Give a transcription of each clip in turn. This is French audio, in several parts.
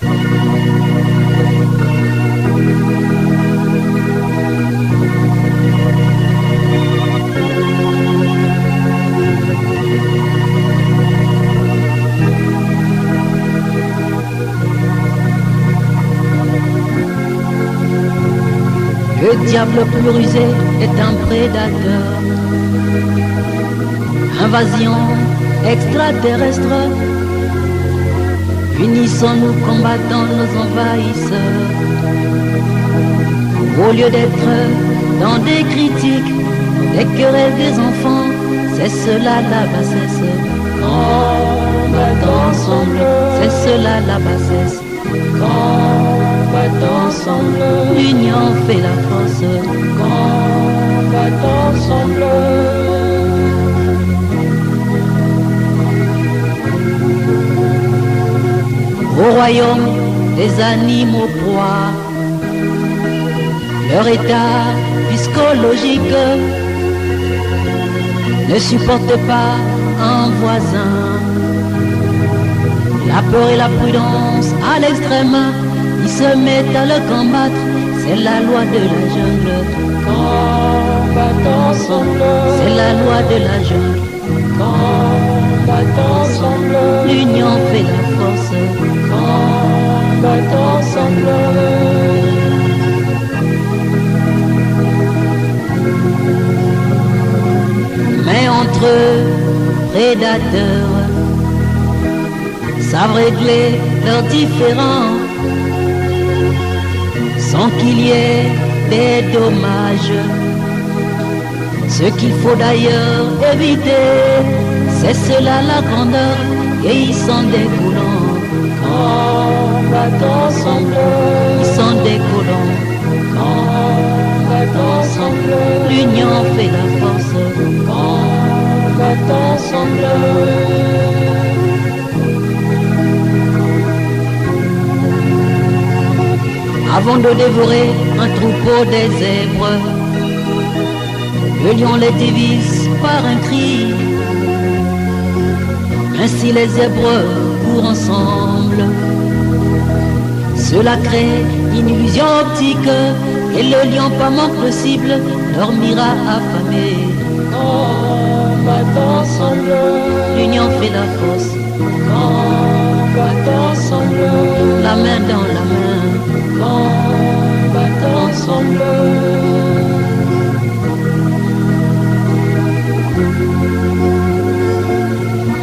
Le diable plus rusé est un prédateur. Invasion extraterrestre. Unissons-nous, combattons nos envahisseurs. Au lieu d'être dans des critiques, des querelles des enfants, c'est cela la bassesse. Combattons ensemble, c'est cela la bassesse. Combattons ensemble, l'union fait la force. Combattons ensemble. Au royaume des animaux proies, leur état psychologique ne supporte pas un voisin. La peur et la prudence à l'extrême, ils se mettent à le combattre, c'est la loi de la jungle. Combattons ensemble, c'est la loi de la jungle. Combattons ensemble, l'union fait la force. Combattons ensemble. Mais entre prédateurs savent régler leurs différends sans qu'il y ait des dommages. Ce qu'il faut d'ailleurs éviter, c'est cela la grandeur vieillissant des colons. Combattons ensemble, ils sont des colons. Combattons ensemble, l'union fait la force. Combattons ensemble. Avant de dévorer un troupeau des zèbres, le lion les divise par un cri. Ainsi les zèbres courent ensemble. Cela crée une illusion optique et le lion pas manque cible dormira affamé. Combattons ensemble, l'union fait la force. Combattons ensemble, la main dans la main. Combattons ensemble.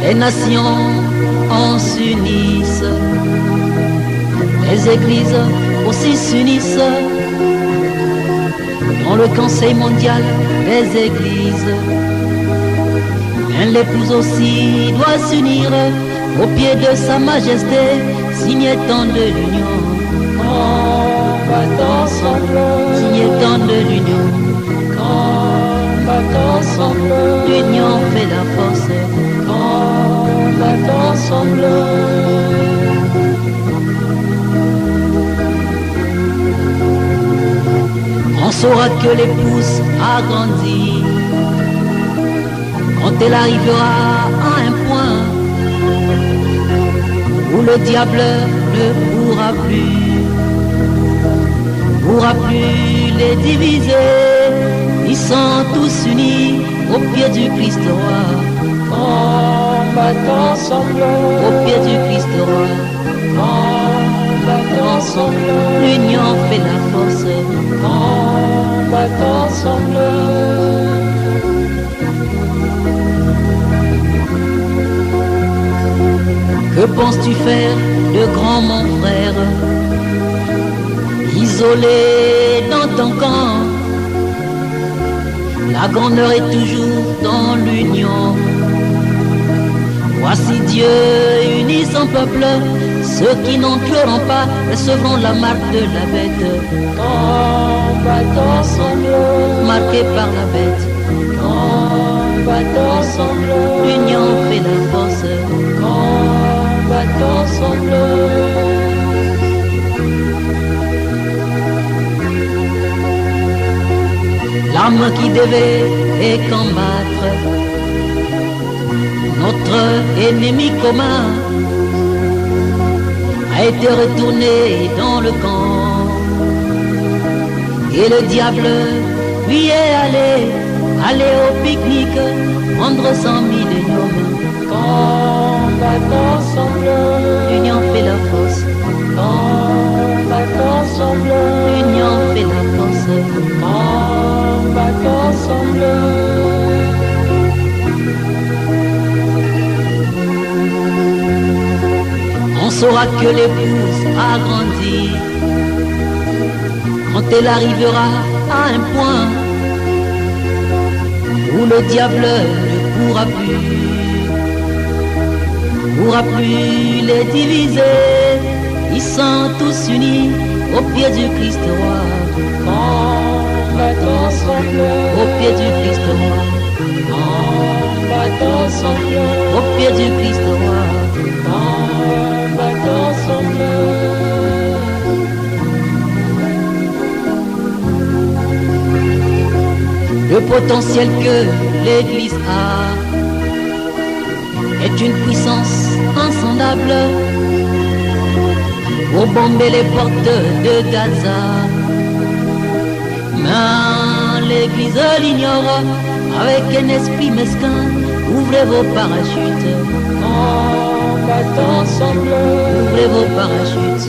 Les nations en s'unissent, les églises aussi s'unissent. Dans le Conseil mondial des églises, un l'épouse aussi doit s'unir au pied de sa majesté, signetant de l'union. Combattons ensemble, signetant de l'union. Combattons ensemble, l'union fait la force. Combattons ensemble. On saura que l'épouse a grandi quand elle arrivera à un point où le diable ne pourra plus les diviser. Ils sont tous unis au pied du Christ roi. Combattons ensemble, au pied du Christ roi. Combattons ensemble, l'union fait la force. Combattons ensemble. Que penses-tu faire de grand mon frère, isolé dans ton camp? La grandeur est toujours dans l'union. Voici Dieu unit son peuple, ceux qui n'entreront pas recevront la marque de la bête. Combattons ensemble, marqués par la bête. Combattons ensemble, l'union fait la force. Combattons ensemble. L'arme qui devait combattre notre ennemi commun a a été retourné dans le camp. Et le diable lui est allé au pique-nique, prendre 100 milléniums. Combattent ensemble, L'union fait la force, combattent ensemble, l'union fait la force. combattent ensemble. On saura que l'épouse a grandi quand elle arrivera à un point où le diable ne pourra plus les diviser. Ils sont tous unis au pied du Christ roi, Combattent ensemble, au pied du Christ roi, combattent ensemble, au pied du Christ roi. combattent ensemble. Le potentiel que l'Église a est une puissance insondable pour bomber les portes de Gaza. Mais l'Église l'ignore avec un esprit mesquin. Ouvrez vos parachutes, Combattent ensemble, ouvrez vos parachutes,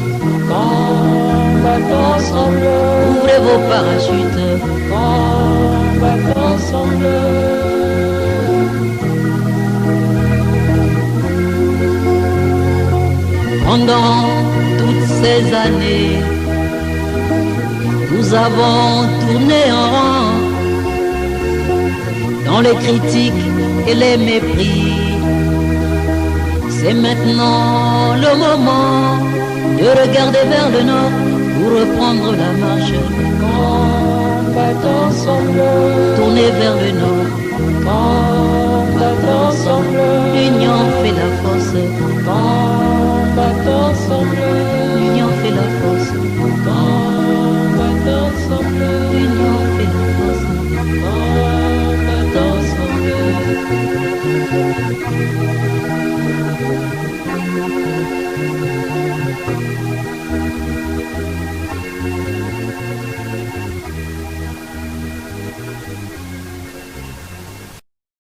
combattent ensemble, ouvrez vos parachutes. combattent ensemble. Pendant toutes ces années, nous avons tourné en rang dans les critiques et les mépris. C'est maintenant le moment de regarder vers le nord pour reprendre la marche. Combattent ensemble, Tourner vers le nord, combattent ensemble, l'union fait la force, combattent ensemble, l'union fait la force, combattent ensemble, l'union fait la force. combattent ensemble.